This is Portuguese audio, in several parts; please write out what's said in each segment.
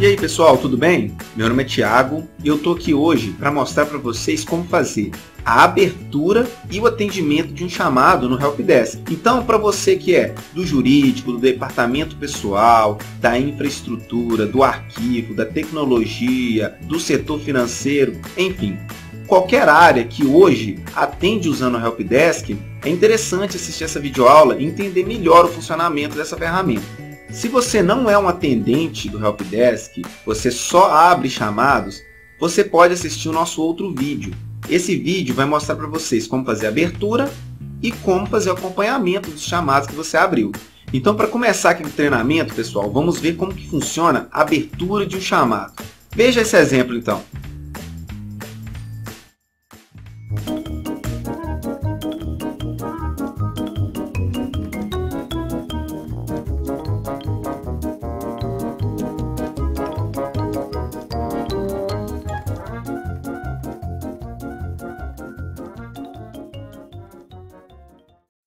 E aí pessoal, tudo bem? Meu nome é Thiago e eu estou aqui hoje para mostrar para vocês como fazer a abertura e o atendimento de um chamado no Helpdesk. Então, para você que é do jurídico, do departamento pessoal, da infraestrutura, do arquivo, da tecnologia, do setor financeiro, enfim, qualquer área que hoje atende usando o Helpdesk, é interessante assistir essa videoaula e entender melhor o funcionamento dessa ferramenta. Se você não é um atendente do Helpdesk, você só abre chamados, você pode assistir o nosso outro vídeo. Esse vídeo vai mostrar para vocês como fazer a abertura e como fazer o acompanhamento dos chamados que você abriu. Então, para começar aqui o treinamento, pessoal, vamos ver como que funciona a abertura de um chamado. Veja esse exemplo, então.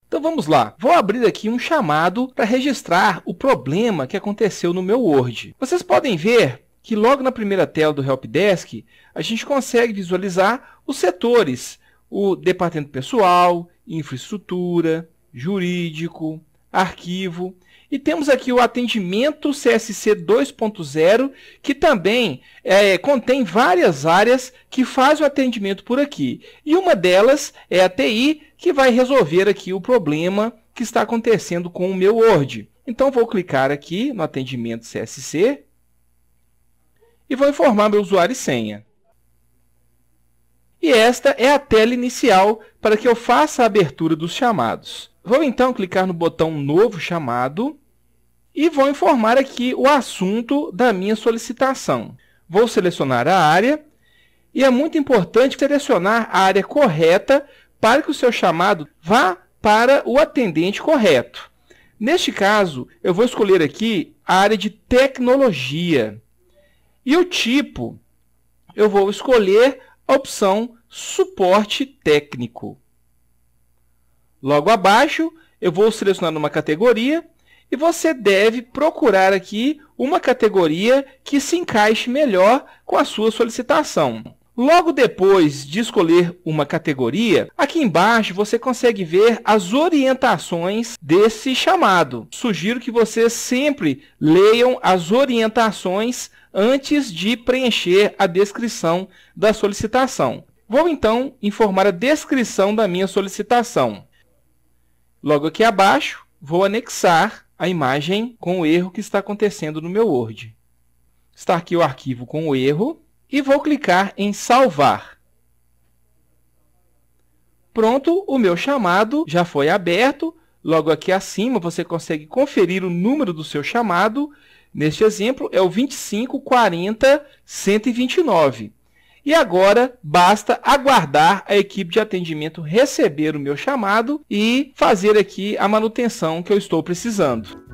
Então vamos lá, vou abrir aqui um chamado para registrar o problema que aconteceu no meu Word. Vocês podem ver que logo na primeira tela do Helpdesk, a gente consegue visualizar os setores, o departamento pessoal, infraestrutura, jurídico, arquivo. E temos aqui o atendimento CSC 2.0, que também contém várias áreas que fazem o atendimento por aqui. E uma delas é a TI, que vai resolver aqui o problema que está acontecendo com o meu Word. Então, vou clicar aqui no atendimento CSC e vou informar meu usuário e senha. E esta é a tela inicial para que eu faça a abertura dos chamados. Vou então clicar no botão Novo Chamado e vou informar aqui o assunto da minha solicitação. Vou selecionar a área e é muito importante selecionar a área correta para que o seu chamado vá para o atendente correto. Neste caso, eu vou escolher aqui a área de tecnologia. E o tipo, eu vou escolher a opção Suporte Técnico. Logo abaixo, eu vou selecionar uma categoria e você deve procurar aqui uma categoria que se encaixe melhor com a sua solicitação. Logo depois de escolher uma categoria, aqui embaixo você consegue ver as orientações desse chamado. Sugiro que vocês sempre leiam as orientações antes de preencher a descrição da solicitação. Vou então informar a descrição da minha solicitação. Logo aqui abaixo, vou anexar a imagem com o erro que está acontecendo no meu Word. Está aqui o arquivo com o erro. E vou clicar em salvar. Pronto, o meu chamado já foi aberto. Logo aqui acima você consegue conferir o número do seu chamado. Neste exemplo é o 2540-129. E agora basta aguardar a equipe de atendimento receber o meu chamado e fazer aqui a manutenção que eu estou precisando.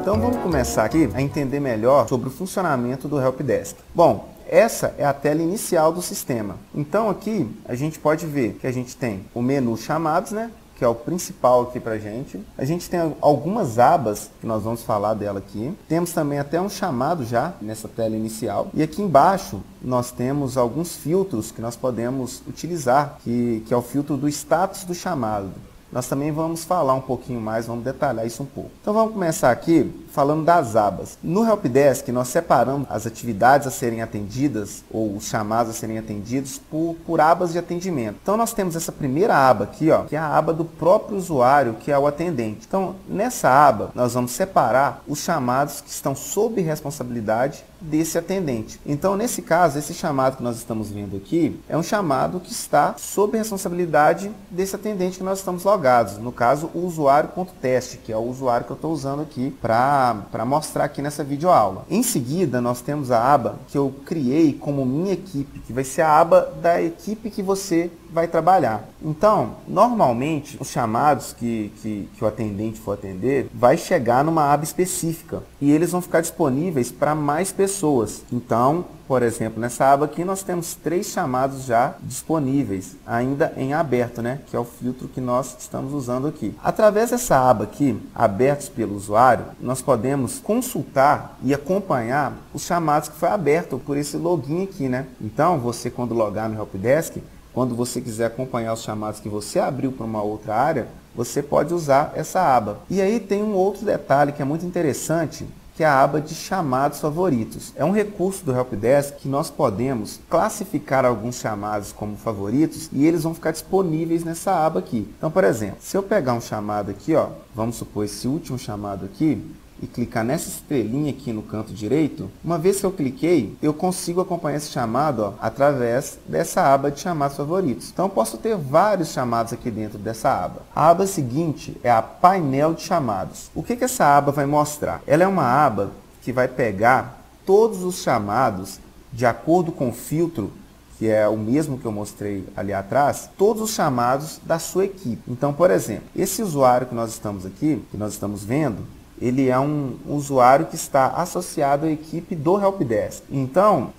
Então vamos começar aqui a entender melhor sobre o funcionamento do Helpdesk. Bom, essa é a tela inicial do sistema. Então aqui a gente pode ver que a gente tem o menu chamados, né? Que é o principal aqui pra gente. A gente tem algumas abas, que nós vamos falar dela aqui. Temos também até um chamado já nessa tela inicial. E aqui embaixo nós temos alguns filtros que nós podemos utilizar, que é o filtro do status do chamado. Nós também vamos falar um pouquinho mais, vamos detalhar isso um pouco. Então vamos começar aqui falando das abas. No Helpdesk nós separamos as atividades a serem atendidas ou os chamados a serem atendidos por abas de atendimento. Então nós temos essa primeira aba aqui, ó, que é a aba do próprio usuário, que é o atendente. Então nessa aba nós vamos separar os chamados que estão sob responsabilidade desse atendente. Então nesse caso, esse chamado que nós estamos vendo aqui é um chamado que está sob responsabilidade desse atendente que nós estamos logados. No caso, o usuário.teste, que é o usuário que eu estou usando aqui para mostrar aqui nessa videoaula. Em seguida, nós temos a aba que eu criei como minha equipe, que vai ser a aba da equipe que você vai trabalhar. Então, normalmente, os chamados que o atendente for atender vai chegar numa aba específica e eles vão ficar disponíveis para mais pessoas. Então, por exemplo, nessa aba aqui nós temos 3 chamados já disponíveis, ainda em aberto, né? Que é o filtro que nós estamos usando aqui. Através dessa aba aqui, abertos pelo usuário, nós podemos consultar e acompanhar os chamados que foi aberto por esse login aqui, né? Então, você quando logar no Helpdesk, quando você quiser acompanhar os chamados que você abriu para uma outra área, você pode usar essa aba. E aí tem um outro detalhe que é muito interessante, que é a aba de chamados favoritos. É um recurso do Helpdesk que nós podemos classificar alguns chamados como favoritos e eles vão ficar disponíveis nessa aba aqui. Então, por exemplo, se eu pegar um chamado aqui, ó, vamos supor esse último chamado aqui, e clicar nessa estrelinha aqui no canto direito, uma vez que eu cliquei, eu consigo acompanhar esse chamado, ó, através dessa aba de chamados favoritos. Então eu posso ter vários chamados aqui dentro dessa aba. A aba seguinte é a painel de chamados. O que essa aba vai mostrar? Ela é uma aba que vai pegar todos os chamados de acordo com o filtro, que é o mesmo que eu mostrei ali atrás, todos os chamados da sua equipe. Então, por exemplo, esse usuário que nós estamos aqui, que nós estamos vendo, ele é um usuário que está associado à equipe do Helpdesk. Então,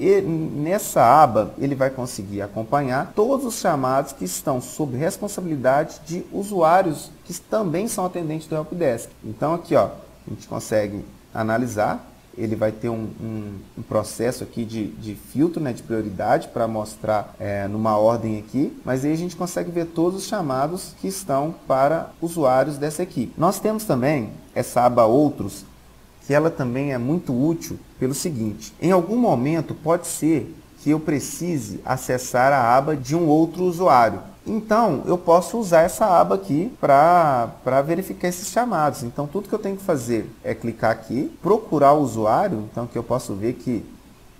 nessa aba, ele vai conseguir acompanhar todos os chamados que estão sob responsabilidade de usuários que também são atendentes do Helpdesk. Então, aqui, ó, a gente consegue analisar. Ele vai ter um processo aqui de filtro, né, de prioridade para mostrar numa ordem aqui, mas aí a gente consegue ver todos os chamados que estão para usuários dessa equipe. Nós temos também essa aba Outros, que ela também é muito útil pelo seguinte: em algum momento pode ser que eu precise acessar a aba de um outro usuário. Então, eu posso usar essa aba aqui para verificar esses chamados. Então, tudo que eu tenho que fazer é clicar aqui, procurar o usuário, então que eu posso ver que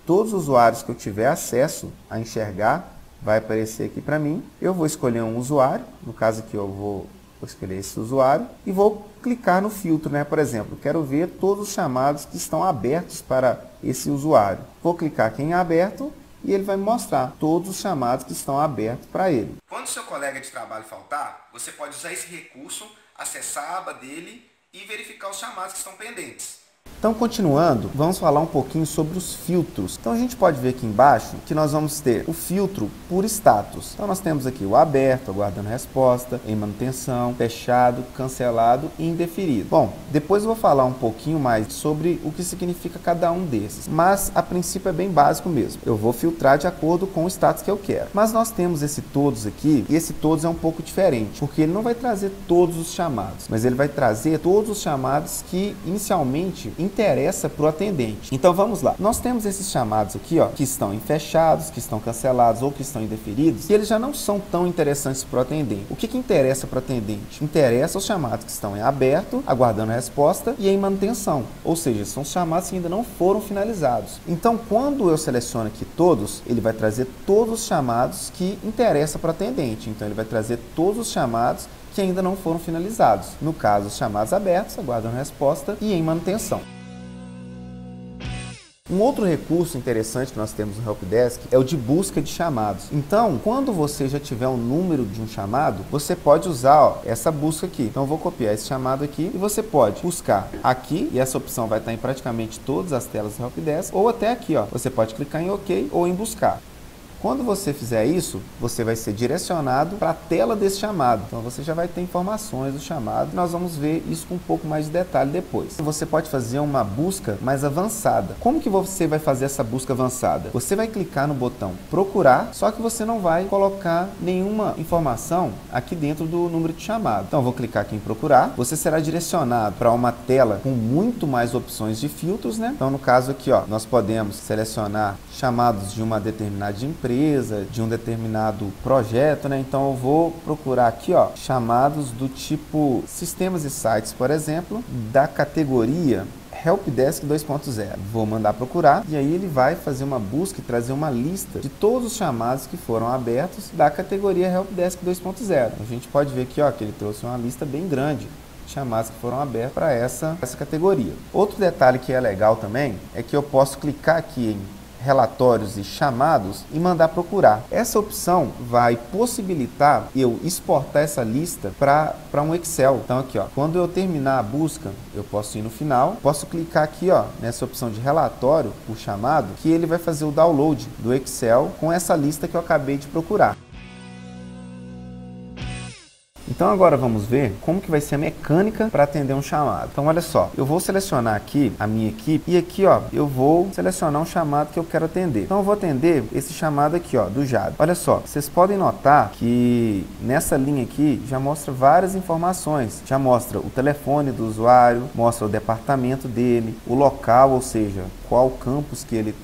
todos os usuários que eu tiver acesso a enxergar, vai aparecer aqui para mim. Eu vou escolher um usuário, no caso aqui eu vou escolher esse usuário, e vou clicar no filtro, né? Por exemplo, quero ver todos os chamados que estão abertos para esse usuário. Vou clicar aqui em aberto, e ele vai me mostrar todos os chamados que estão abertos para ele. Quando seu colega de trabalho faltar, você pode usar esse recurso, acessar a aba dele e verificar os chamados que estão pendentes. Então, continuando, vamos falar um pouquinho sobre os filtros. Então, a gente pode ver aqui embaixo que nós vamos ter o filtro por status. Então, nós temos aqui o aberto, aguardando resposta, em manutenção, fechado, cancelado e indeferido. Bom, depois eu vou falar um pouquinho mais sobre o que significa cada um desses, mas a princípio é bem básico mesmo. Eu vou filtrar de acordo com o status que eu quero. Mas nós temos esse todos aqui, e esse todos é um pouco diferente, porque ele não vai trazer todos os chamados, mas ele vai trazer todos os chamados que inicialmente interessa para o atendente. Então vamos lá. Nós temos esses chamados aqui, ó, que estão em fechados, que estão cancelados ou que estão indeferidos, e eles já não são tão interessantes para o atendente. O que interessa para o atendente? Interessa os chamados que estão em aberto, aguardando a resposta, e em manutenção. Ou seja, são chamados que ainda não foram finalizados. Então, quando eu seleciono aqui todos, ele vai trazer todos os chamados que interessam para o atendente. Então, ele vai trazer todos os chamados que ainda não foram finalizados. No caso, os chamados abertos, aguardando a resposta e em manutenção. Um outro recurso interessante que nós temos no Helpdesk é o de busca de chamados. Então, quando você já tiver um número de um chamado, você pode usar, ó, essa busca aqui. Então, eu vou copiar esse chamado aqui e você pode buscar aqui, e essa opção vai estar em praticamente todas as telas do Helpdesk, ou até aqui, ó, você pode clicar em OK ou em buscar. Quando você fizer isso, você vai ser direcionado para a tela desse chamado. Então, você já vai ter informações do chamado. Nós vamos ver isso com um pouco mais de detalhe depois. Você pode fazer uma busca mais avançada. Como que você vai fazer essa busca avançada? Você vai clicar no botão procurar, só que você não vai colocar nenhuma informação aqui dentro do número de chamado. Então, eu vou clicar aqui em procurar. Você será direcionado para uma tela com muito mais opções de filtros, né? Então, no caso aqui, ó, nós podemos selecionar chamados de uma determinada empresa, de um determinado projeto, né? Então eu vou procurar aqui, ó, chamados do tipo sistemas e sites, por exemplo, da categoria Helpdesk 2.0. Vou mandar procurar e aí ele vai fazer uma busca e trazer uma lista de todos os chamados que foram abertos da categoria Helpdesk 2.0. A gente pode ver aqui, ó, que ele trouxe uma lista bem grande de chamados que foram abertos para essa categoria. Outro detalhe que é legal também é que eu posso clicar aqui em relatórios e chamados e mandar procurar. Essa opção vai possibilitar eu exportar essa lista para um Excel. Então aqui, ó, quando eu terminar a busca, eu posso ir no final, posso clicar aqui, ó, nessa opção de relatório, o chamado, que ele vai fazer o download do Excel com essa lista que eu acabei de procurar. Então agora vamos ver como que vai ser a mecânica para atender um chamado. Então olha só, eu vou selecionar aqui a minha equipe e aqui, ó, eu vou selecionar um chamado que eu quero atender. Então eu vou atender esse chamado aqui, ó, do Jade. Olha só, vocês podem notar que nessa linha aqui já mostra várias informações. Já mostra o telefone do usuário, mostra o departamento dele, o local, ou seja, qual campus que ele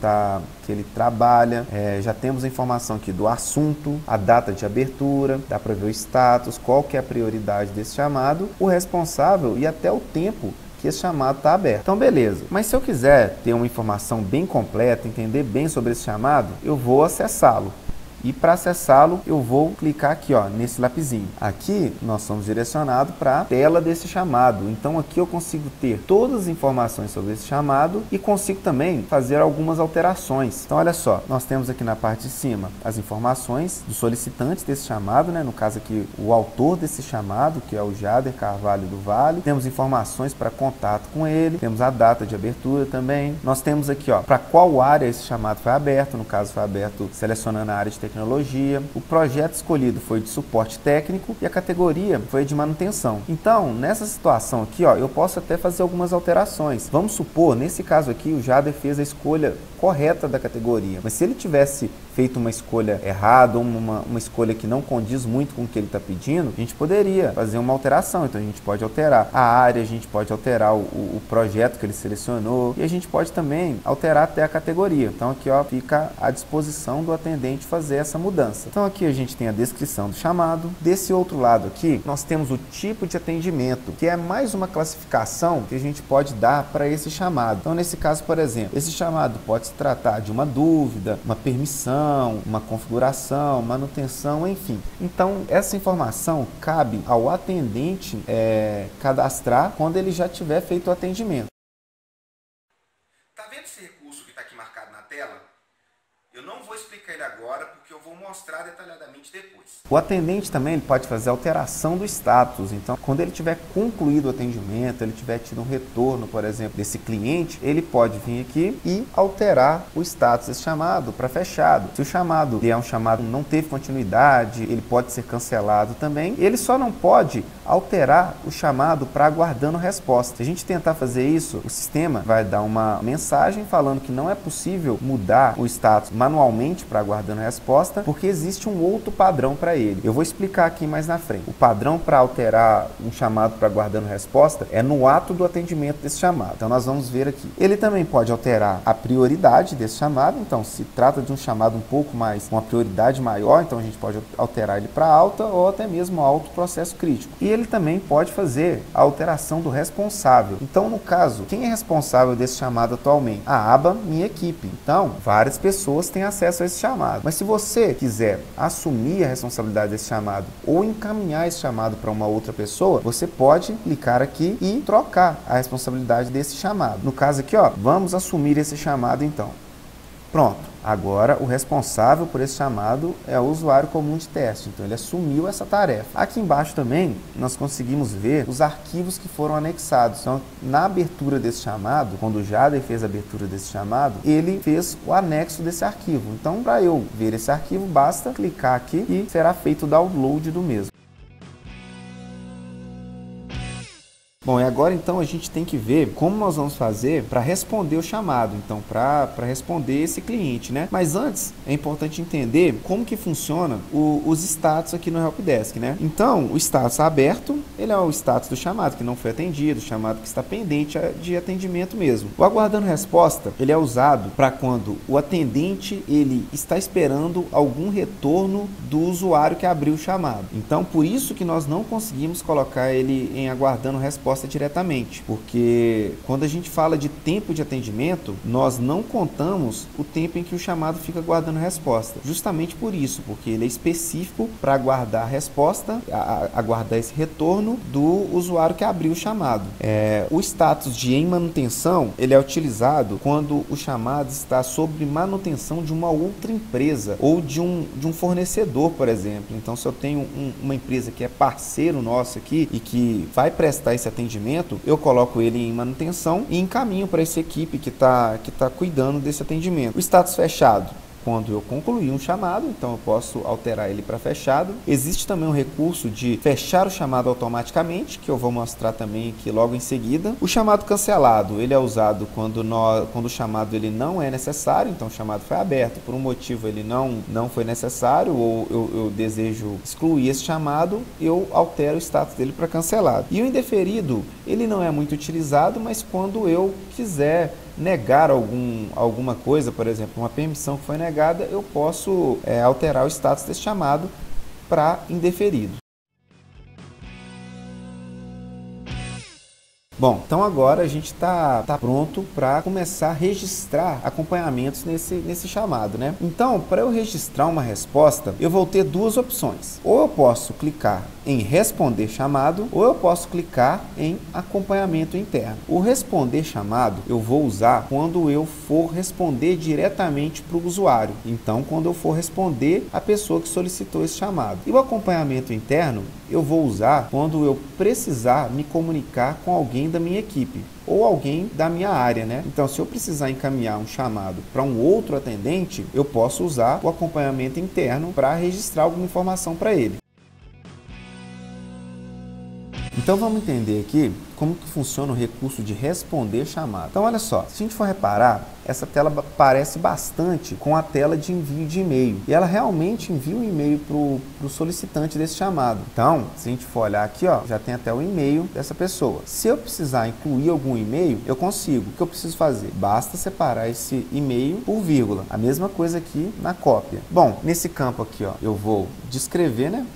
trabalha. Já temos a informação aqui do assunto, a data de abertura, dá para ver o status, qual que é a prioridade desse chamado, o responsável e até o tempo que esse chamado está aberto. Então beleza, mas se eu quiser ter uma informação bem completa, entender bem sobre esse chamado, eu vou acessá-lo. E para acessá-lo, eu vou clicar aqui, ó, nesse lapisinho. Aqui nós somos direcionados para a tela desse chamado. Então aqui eu consigo ter todas as informações sobre esse chamado e consigo também fazer algumas alterações. Então olha só, nós temos aqui na parte de cima as informações dos solicitantes desse chamado, né? No caso aqui o autor desse chamado, que é o Jader Carvalho do Vale. Temos informações para contato com ele, temos a data de abertura também. Nós temos aqui, ó, para qual área esse chamado foi aberto. No caso foi aberto selecionando a área de tecnologia. O projeto escolhido foi de suporte técnico e a categoria foi de manutenção. Então, nessa situação aqui, ó, eu posso até fazer algumas alterações. Vamos supor, nesse caso aqui, o Jader fez a escolha correta da categoria, mas se ele tivesse feito uma escolha errada, uma escolha que não condiz muito com o que ele está pedindo, a gente poderia fazer uma alteração. Então a gente pode alterar a área, a gente pode alterar o projeto que ele selecionou e a gente pode também alterar até a categoria. Então aqui, ó, fica à disposição do atendente fazer essa mudança. Então aqui a gente tem a descrição do chamado. Desse outro lado aqui, nós temos o tipo de atendimento, que é mais uma classificação que a gente pode dar para esse chamado. Então nesse caso, por exemplo, esse chamado pode se tratar de uma dúvida, uma permissão, uma configuração, manutenção, enfim. Então, essa informação cabe ao atendente cadastrar quando ele já tiver feito o atendimento. Tá vendo esse recurso que está aqui marcado na tela? Eu não vou explicar ele agora porque eu vou mostrar detalhadamente depois. O atendente também ele pode fazer alteração do status. Então, quando ele tiver concluído o atendimento, ele tiver tido um retorno, por exemplo, desse cliente, ele pode vir aqui e alterar o status desse chamado para fechado. Se o chamado é um chamado que não teve continuidade, ele pode ser cancelado também. Ele só não pode alterar o chamado para aguardando resposta. Se a gente tentar fazer isso, o sistema vai dar uma mensagem falando que não é possível mudar o status manualmente para aguardando resposta, porque existe um outro padrão para ele. Eu vou explicar aqui mais na frente. O padrão para alterar um chamado para aguardando resposta é no ato do atendimento desse chamado. Então nós vamos ver aqui. Ele também pode alterar a prioridade desse chamado. Então se trata de um chamado um pouco mais, uma prioridade maior, então a gente pode alterar ele para alta ou até mesmo alto processo crítico. E ele também pode fazer a alteração do responsável. Então no caso, quem é responsável desse chamado atualmente? A aba Minha Equipe. Então várias pessoas têm acesso a esse chamado. Mas se você quiser assumir a responsabilidade desse chamado ou encaminhar esse chamado para uma outra pessoa, você pode clicar aqui e trocar a responsabilidade desse chamado. No caso aqui, ó, vamos assumir esse chamado então. Pronto, agora o responsável por esse chamado é o usuário comum de teste, então ele assumiu essa tarefa. Aqui embaixo também nós conseguimos ver os arquivos que foram anexados. Então, na abertura desse chamado, quando o Jader fez a abertura desse chamado, ele fez o anexo desse arquivo. Então, para eu ver esse arquivo, basta clicar aqui e será feito o download do mesmo. Bom, e agora então a gente tem que ver como nós vamos fazer para responder o chamado, então para responder esse cliente, né? Mas antes é importante entender como que funciona os status aqui no Helpdesk, né? Então, o status aberto, ele é o status do chamado que não foi atendido, o chamado que está pendente de atendimento mesmo. O aguardando resposta, ele é usado para quando o atendente ele está esperando algum retorno do usuário que abriu o chamado. Então, por isso que nós não conseguimos colocar ele em aguardando resposta resposta diretamente, porque quando a gente fala de tempo de atendimento, nós não contamos o tempo em que o chamado fica aguardando a resposta, justamente por isso, porque ele é específico para aguardar a resposta, aguardar esse retorno do usuário que abriu o chamado. O status de em manutenção, ele é utilizado quando o chamado está sob manutenção de uma outra empresa ou de um fornecedor, por exemplo. Então, se eu tenho uma empresa que é parceiro nosso aqui e que vai prestar esse atendimento, eu coloco ele em manutenção e encaminho para essa equipe que tá cuidando desse atendimento. O status fechado, quando eu concluir um chamado, então eu posso alterar ele para fechado. Existe também um recurso de fechar o chamado automaticamente, que eu vou mostrar também aqui logo em seguida. O chamado cancelado, ele é usado quando o chamado ele não é necessário, então o chamado foi aberto, por um motivo ele não foi necessário, ou eu desejo excluir esse chamado, eu altero o status dele para cancelado. E o indeferido, ele não é muito utilizado, mas quando eu quiser negar alguma coisa, por exemplo, uma permissão que foi negada, eu posso alterar o status desse chamado para indeferido. Bom, então agora a gente está pronto para começar a registrar acompanhamentos nesse chamado, né? Então, para eu registrar uma resposta, eu vou ter duas opções. Ou eu posso clicar em responder chamado, ou eu posso clicar em acompanhamento interno. O responder chamado eu vou usar quando eu for responder diretamente para o usuário. Então, quando eu for responder a pessoa que solicitou esse chamado. E o acompanhamento interno eu vou usar quando eu precisar me comunicar com alguém da minha equipe ou alguém da minha área, né? Então, se eu precisar encaminhar um chamado para um outro atendente, eu posso usar o acompanhamento interno para registrar alguma informação para ele. Então, vamos entender aqui como que funciona o recurso de responder chamado. Então, olha só, se a gente for reparar, essa tela parece bastante com a tela de envio de e-mail. E ela realmente envia um e-mail para o solicitante desse chamado. Então, se a gente for olhar aqui, ó, já tem até o e-mail dessa pessoa. Se eu precisar incluir algum e-mail, eu consigo. O que eu preciso fazer? Basta separar esse e-mail por vírgula. A mesma coisa aqui na cópia. Bom, nesse campo aqui, ó, eu vou descrever, né,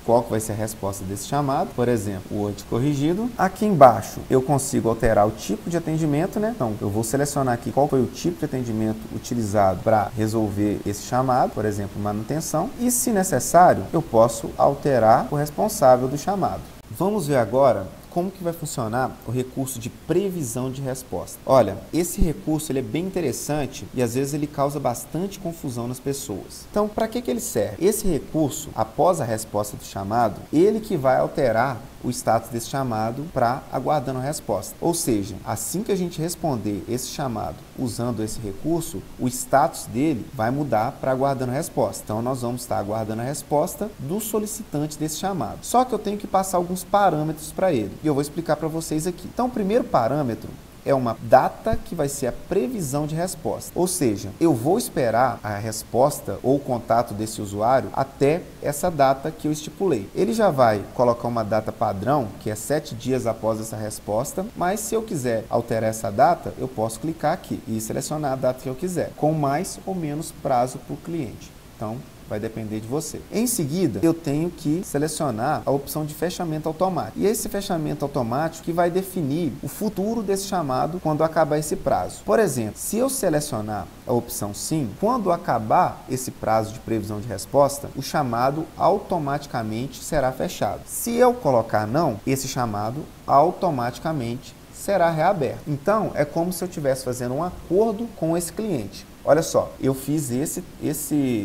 qual que vai ser a resposta desse chamado, por exemplo, o Word corrigido. Aqui embaixo eu consigo alterar o tipo de atendimento, né? Então eu vou selecionar aqui qual foi o tipo de atendimento utilizado para resolver esse chamado, por exemplo, manutenção, e se necessário eu posso alterar o responsável do chamado. Vamos ver agora como que vai funcionar o recurso de previsão de resposta. Olha, esse recurso ele é bem interessante e às vezes ele causa bastante confusão nas pessoas. Então, para que ele serve? Esse recurso, após a resposta do chamado, ele que vai alterar o status desse chamado para aguardando a resposta. Ou seja, assim que a gente responder esse chamado usando esse recurso, o status dele vai mudar para aguardando a resposta. Então, nós vamos estar aguardando a resposta do solicitante desse chamado. Só que eu tenho que passar alguns parâmetros para ele. E eu vou explicar para vocês aqui. Então, o primeiro parâmetro é uma data que vai ser a previsão de resposta. Ou seja, eu vou esperar a resposta ou o contato desse usuário até essa data que eu estipulei. Ele já vai colocar uma data padrão, que é 7 dias após essa resposta, mas se eu quiser alterar essa data, eu posso clicar aqui e selecionar a data que eu quiser, com mais ou menos prazo para o cliente. Então, vai depender de você. Em seguida, eu tenho que selecionar a opção de fechamento automático. E esse fechamento automático que vai definir o futuro desse chamado quando acabar esse prazo. Por exemplo, se eu selecionar a opção sim, quando acabar esse prazo de previsão de resposta, o chamado automaticamente será fechado. Se eu colocar não, esse chamado automaticamente será reaberto. Então, é como se eu estivesse fazendo um acordo com esse cliente. Olha só, eu fiz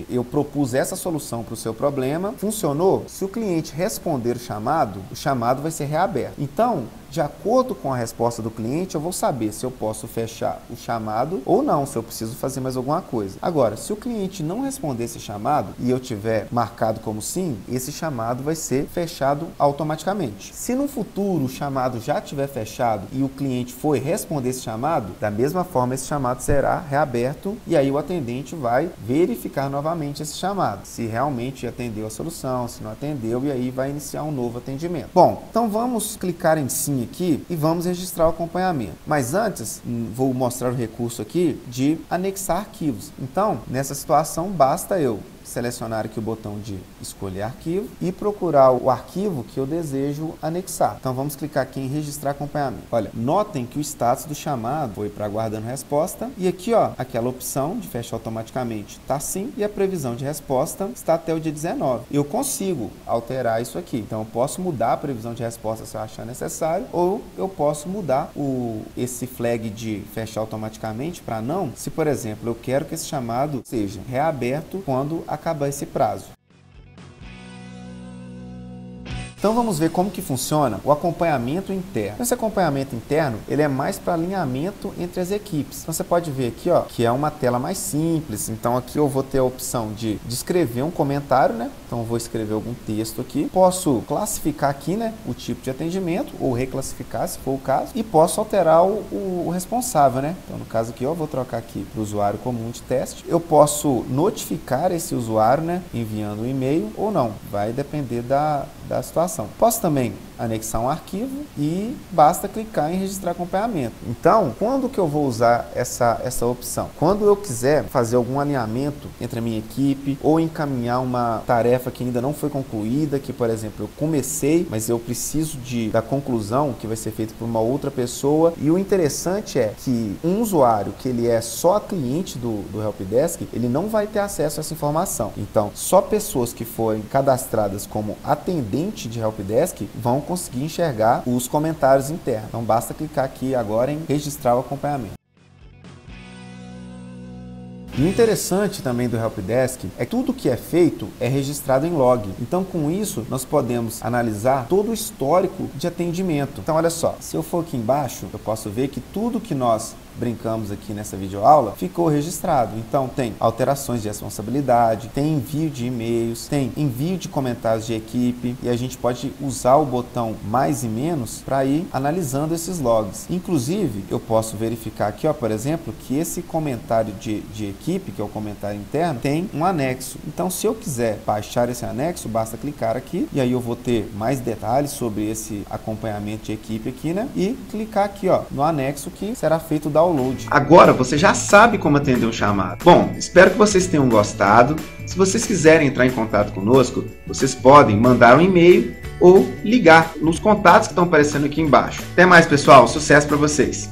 eu propus essa solução para o seu problema, funcionou? Se o cliente responder o chamado vai ser reaberto. Então, de acordo com a resposta do cliente, eu vou saber se eu posso fechar o chamado ou não, se eu preciso fazer mais alguma coisa. Agora, se o cliente não responder esse chamado e eu tiver marcado como sim, esse chamado vai ser fechado automaticamente. Se no futuro o chamado já tiver fechado e o cliente for responder esse chamado, da mesma forma esse chamado será reaberto e aí o atendente vai verificar novamente esse chamado, se realmente atendeu a solução, se não atendeu, e aí vai iniciar um novo atendimento. Bom, então vamos clicar em sim aqui e vamos registrar o acompanhamento. Mas antes, vou mostrar o recurso aqui de anexar arquivos. Então, nessa situação, basta eu selecionar aqui o botão de escolher arquivo e procurar o arquivo que eu desejo anexar. Então vamos clicar aqui em registrar acompanhamento. Olha, notem que o status do chamado foi para aguardando resposta e aqui, ó, aquela opção de fechar automaticamente está sim e a previsão de resposta está até o dia 19. Eu consigo alterar isso aqui. Então eu posso mudar a previsão de resposta se eu achar necessário ou eu posso mudar esse flag de fechar automaticamente para não, se por exemplo eu quero que esse chamado seja reaberto quando acabar esse prazo. Então vamos ver como que funciona o acompanhamento interno. Esse acompanhamento interno, ele é mais para alinhamento entre as equipes. Então você pode ver aqui, ó, que é uma tela mais simples. Então aqui eu vou ter a opção de escrever um comentário, né? Então eu vou escrever algum texto aqui. Posso classificar aqui, né, o tipo de atendimento ou reclassificar, se for o caso. E posso alterar o responsável, né? Então no caso aqui, eu vou trocar aqui para o usuário comum de teste. Eu posso notificar esse usuário, né, enviando um e-mail ou não. Vai depender da situação. Posso também anexar um arquivo e basta clicar em registrar acompanhamento. Então, quando que eu vou usar essa opção? Quando eu quiser fazer algum alinhamento entre a minha equipe ou encaminhar uma tarefa que ainda não foi concluída, que, por exemplo, eu comecei, mas eu preciso da conclusão que vai ser feita por uma outra pessoa. E o interessante é que um usuário que ele é só cliente do Helpdesk, ele não vai ter acesso a essa informação. Então, só pessoas que forem cadastradas como atendente de Helpdesk vão conseguir enxergar os comentários internos. Então basta clicar aqui agora em registrar o acompanhamento. E o interessante também do Helpdesk é que tudo que é feito é registrado em log. Então com isso nós podemos analisar todo o histórico de atendimento. Então olha só, se eu for aqui embaixo, eu posso ver que tudo que nós brincamos aqui nessa videoaula ficou registrado. Então tem alterações de responsabilidade, tem envio de e-mails, tem envio de comentários de equipe e a gente pode usar o botão mais e menos para ir analisando esses logs. Inclusive eu posso verificar aqui, ó, por exemplo, que esse comentário de equipe, que é o comentário interno, tem um anexo. Então se eu quiser baixar esse anexo, basta clicar aqui e aí eu vou ter mais detalhes sobre esse acompanhamento de equipe aqui, né? E clicar aqui, ó, no anexo que será feito o download. Agora você já sabe como atender um chamado. Bom, espero que vocês tenham gostado. Se vocês quiserem entrar em contato conosco, vocês podem mandar um e-mail ou ligar nos contatos que estão aparecendo aqui embaixo. Até mais, pessoal. Sucesso para vocês!